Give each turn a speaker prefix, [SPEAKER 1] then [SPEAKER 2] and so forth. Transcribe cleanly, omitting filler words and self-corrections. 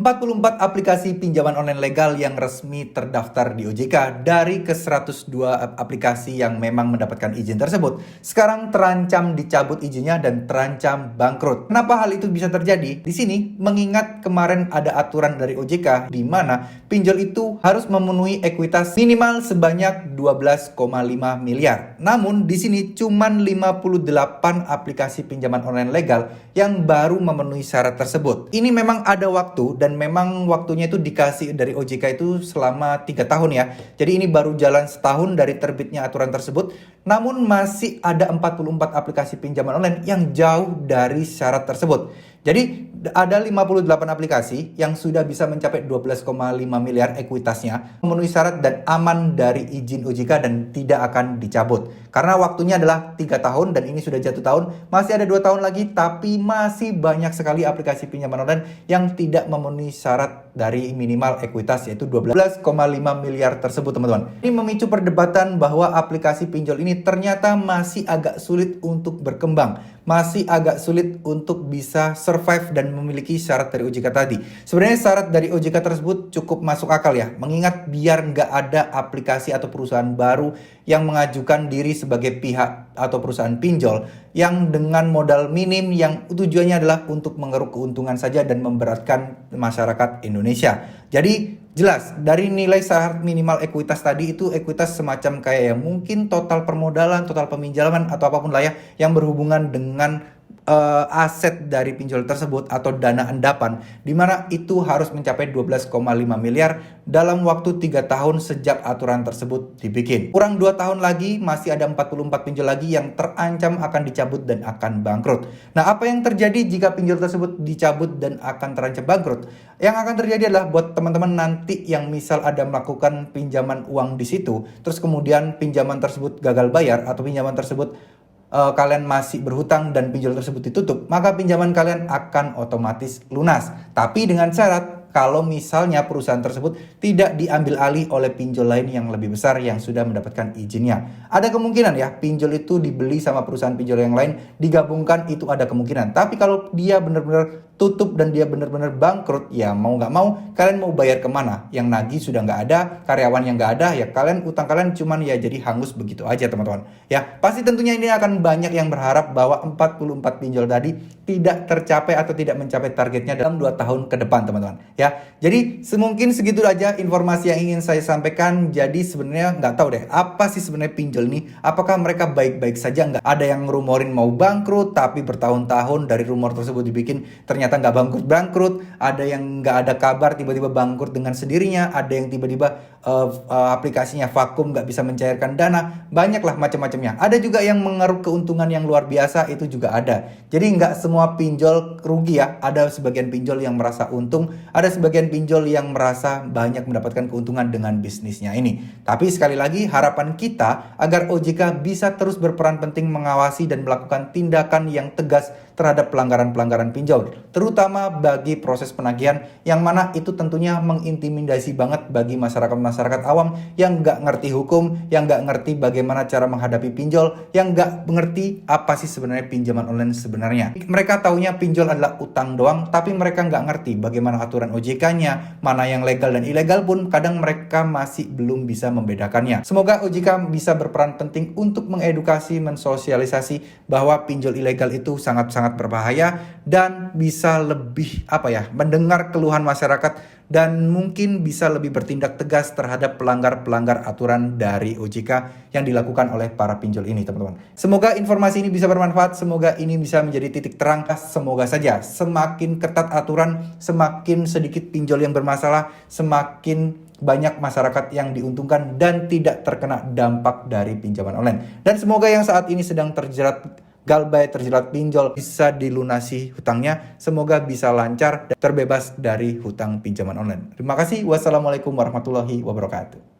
[SPEAKER 1] 44 aplikasi pinjaman online legal yang resmi terdaftar di OJK dari ke-102 aplikasi yang memang mendapatkan izin tersebut sekarang terancam dicabut izinnya dan terancam bangkrut. Kenapa hal itu bisa terjadi? Di sini mengingat kemarin ada aturan dari OJK di mana pinjol itu harus memenuhi ekuitas minimal sebanyak 12,5 miliar. Namun di sini cuma 58 aplikasi pinjaman online legal yang baru memenuhi syarat tersebut. Ini memang ada waktu dan memang waktunya itu dikasih dari OJK itu selama 3 tahun ya. Jadi ini baru jalan setahun dari terbitnya aturan tersebut. Namun masih ada 44 aplikasi pinjaman online yang jauh dari syarat tersebut. Jadi ada 58 aplikasi yang sudah bisa mencapai 12,5 miliar ekuitasnya, memenuhi syarat dan aman dari izin OJK dan tidak akan dicabut. Karena waktunya adalah 3 tahun dan ini sudah jatuh tahun, masih ada 2 tahun lagi tapi masih banyak sekali aplikasi pinjaman online yang tidak memenuhi syarat dari minimal ekuitas yaitu 12,5 miliar tersebut teman-teman. Ini memicu perdebatan bahwa aplikasi pinjol ini ternyata masih agak sulit untuk berkembang, masih agak sulit untuk bisa survive dan memiliki syarat dari OJK tadi. Sebenarnya syarat dari OJK tersebut cukup masuk akal ya, mengingat biar nggak ada aplikasi atau perusahaan baru yang mengajukan diri sebagai pihak atau perusahaan pinjol yang dengan modal minim yang tujuannya adalah untuk mengeruk keuntungan saja dan memberatkan masyarakat Indonesia. Jadi jelas dari nilai syarat minimal ekuitas tadi itu ekuitas semacam kayak ya mungkin total permodalan, total peminjaman atau apapun lah ya yang berhubungan dengan aset dari pinjol tersebut atau dana endapan di mana itu harus mencapai 12,5 miliar dalam waktu 3 tahun sejak aturan tersebut dibikin. Kurang 2 tahun lagi masih ada 44 pinjol lagi yang terancam akan dicabut dan akan bangkrut. Nah, apa yang terjadi jika pinjol tersebut dicabut dan akan terancam bangkrut? Yang akan terjadi adalah buat teman-teman nanti yang misal ada melakukan pinjaman uang di situ, terus kemudian pinjaman tersebut gagal bayar atau pinjaman tersebut kalian masih berhutang dan pinjol tersebut ditutup, maka pinjaman kalian akan otomatis lunas. Tapi dengan syarat kalau misalnya perusahaan tersebut tidak diambil alih oleh pinjol lain yang lebih besar yang sudah mendapatkan izinnya. Ada kemungkinan ya pinjol itu dibeli sama perusahaan pinjol yang lain, digabungkan itu ada kemungkinan. Tapi kalau dia benar-benar tutup dan dia benar-benar bangkrut, ya mau nggak mau kalian mau bayar kemana? Yang nagih sudah nggak ada, karyawan yang nggak ada, ya kalian utang kalian cuman ya jadi hangus begitu aja teman-teman. Ya pasti tentunya ini akan banyak yang berharap bahwa 44 pinjol tadi tidak tercapai atau tidak mencapai targetnya dalam 2 tahun ke depan teman-teman. Ya, jadi semungkin segitu aja informasi yang ingin saya sampaikan. Jadi sebenarnya nggak tahu deh apa sih sebenarnya pinjol ini. Apakah mereka baik-baik saja? Nggak ada yang rumorin mau bangkrut, tapi bertahun-tahun dari rumor tersebut dibikin ternyata nggak bangkrut. Ada yang nggak ada kabar tiba-tiba bangkrut dengan sendirinya. Ada yang tiba-tiba aplikasinya vakum nggak bisa mencairkan dana. Banyaklah macam-macamnya. Ada juga yang mengeruk keuntungan yang luar biasa, itu juga ada. Jadi nggak semua pinjol rugi ya. Ada sebagian pinjol yang merasa untung, ada sebagian pinjol yang merasa banyak mendapatkan keuntungan dengan bisnisnya ini. Tapi sekali lagi harapan kita agar OJK bisa terus berperan penting mengawasi dan melakukan tindakan yang tegas terhadap pelanggaran-pelanggaran pinjol, terutama bagi proses penagihan yang mana itu tentunya mengintimidasi banget bagi masyarakat awam yang nggak ngerti hukum, yang nggak ngerti bagaimana cara menghadapi pinjol, yang nggak mengerti apa sih sebenarnya pinjaman online sebenarnya. Mereka taunya pinjol adalah utang doang, tapi mereka nggak ngerti bagaimana aturan OJK-nya, mana yang legal dan ilegal pun kadang mereka masih belum bisa membedakannya. Semoga OJK bisa berperan penting untuk mengedukasi, mensosialisasi bahwa pinjol ilegal itu sangat-sangat berbahaya dan bisa lebih mendengar keluhan masyarakat dan mungkin bisa lebih bertindak tegas terhadap pelanggar-pelanggar aturan dari OJK yang dilakukan oleh para pinjol ini teman-teman. Semoga informasi ini bisa bermanfaat, semoga ini bisa menjadi titik terang. Semoga saja semakin ketat aturan, semakin sedikit pinjol yang bermasalah, semakin banyak masyarakat yang diuntungkan dan tidak terkena dampak dari pinjaman online. Dan semoga yang saat ini sedang terjerat galbay, terjerat pinjol bisa dilunasi hutangnya. Semoga bisa lancar dan terbebas dari hutang pinjaman online. Terima kasih. Wassalamualaikum warahmatullahi wabarakatuh.